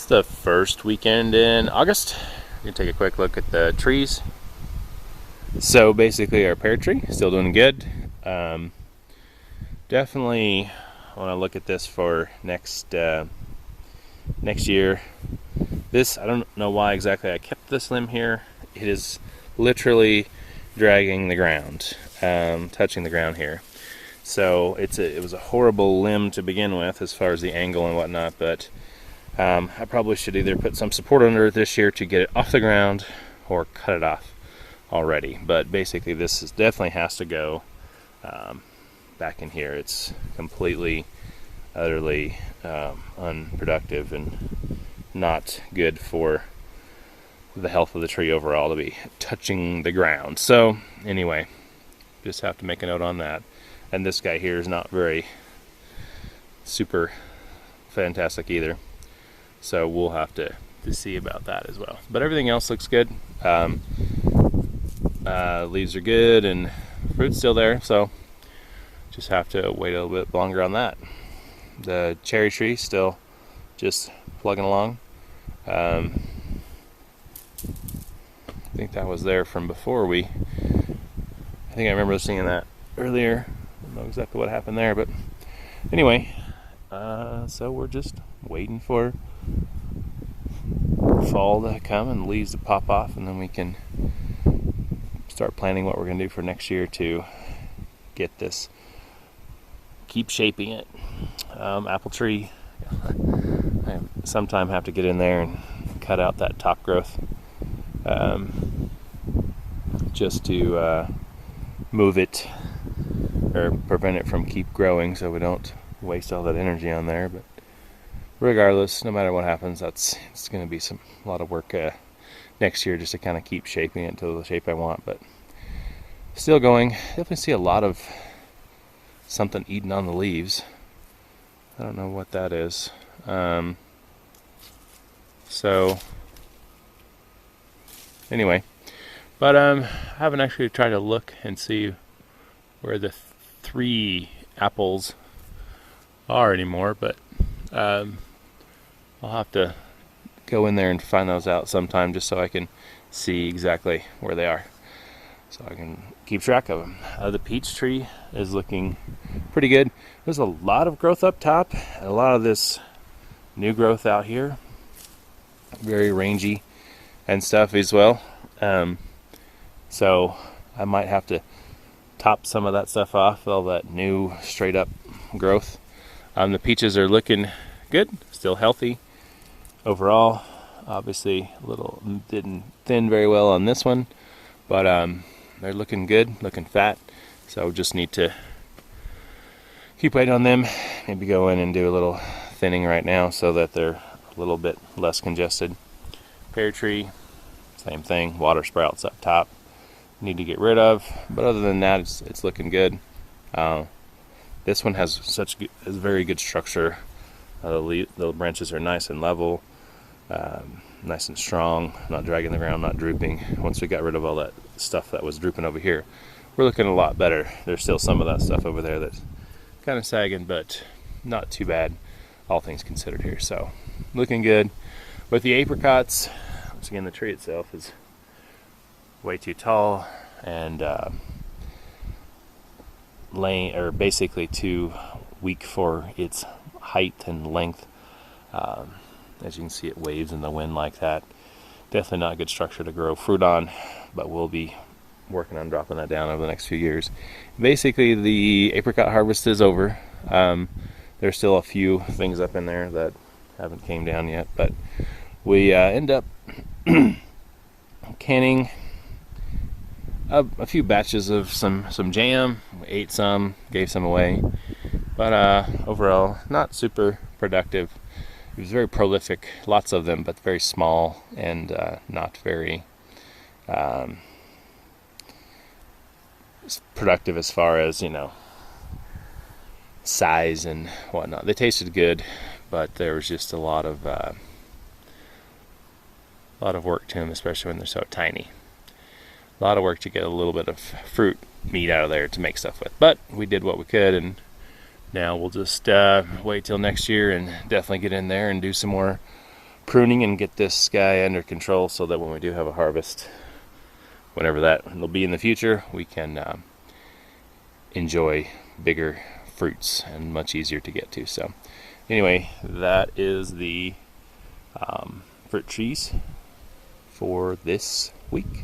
It's the first weekend in August. We're gonna take a quick look at the trees. So basically our pear tree, still doing good. Definitely want to look at this for next year. This, I don't know why exactly I kept this limb here. It is literally dragging the ground, touching the ground here. So it was a horrible limb to begin with as far as the angle and whatnot, but I probably should either put some support under it this year to get it off the ground or cut it off already. But basically this definitely has to go back in here. It's completely, utterly unproductive and not good for the health of the tree overall to be touching the ground. So anyway, just have to make a note on that. And this guy here is not very super fantastic either. So we'll have to see about that as well. But everything else looks good. Leaves are good and fruit's still there. So just have to wait a little bit longer on that. The cherry tree still just plugging along. I think that was there from before I think I remember seeing that earlier. I don't know exactly what happened there, but anyway, so we're just waiting for fall to come and leaves to pop off, and then we can start planning what we're going to do for next year to get this, keep shaping it. Apple tree, I sometime have to get in there and cut out that top growth, just to move it or prevent it from keep growing, so we don't waste all that energy on there. But regardless, no matter what happens, it's going to be a lot of work next year just to kind of keep shaping it to the shape I want. But still going. Definitely see a lot of something eating on the leaves. I don't know what that is. So anyway, but I haven't actually tried to look and see where the 3 apples are anymore, but I'll have to go in there and find those out sometime just so I can see exactly where they are, so I can keep track of them. The peach tree is looking pretty good. There's a lot of growth up top, and a lot of this new growth out here, very rangy and stuff as well. So I might have to top some of that stuff off, all that new straight up growth. The peaches are looking good, still healthy overall. Obviously didn't thin very well on this one, but they're looking good, looking fat. So just need to keep waiting on them, maybe go in and do a little thinning right now so that they're a little bit less congested. Pear tree, same thing, water sprouts up top, need to get rid of, but other than that, it's looking good. This one has very good structure. The branches are nice and level, nice and strong, not dragging the ground, not drooping. Once we got rid of all that stuff that was drooping over here, we're looking a lot better. There's still some of that stuff over there that's kind of sagging, but not too bad, all things considered here. So looking good. With the apricots, once again, the tree itself is way too tall and basically too weak for its height and length. As you can see, it waves in the wind like that. Definitely not a good structure to grow fruit on, but we'll be working on dropping that down over the next few years. Basically, the apricot harvest is over. There's still a few things up in there that haven't came down yet, but we end up canning a few batches of some jam. We ate some, gave some away, but overall not super productive. It was very prolific, lots of them, but very small and not very productive as far as, size and whatnot. They tasted good, but there was just a lot of work to them, especially when they're so tiny. A lot of work to get a little bit of fruit meat out of there to make stuff with, but we did what we could, and now we'll just wait till next year and definitely get in there and do some more pruning and get this guy under control so that when we do have a harvest, whenever that will be in the future, we can enjoy bigger fruits and much easier to get to. So anyway, that is the fruit trees for this week.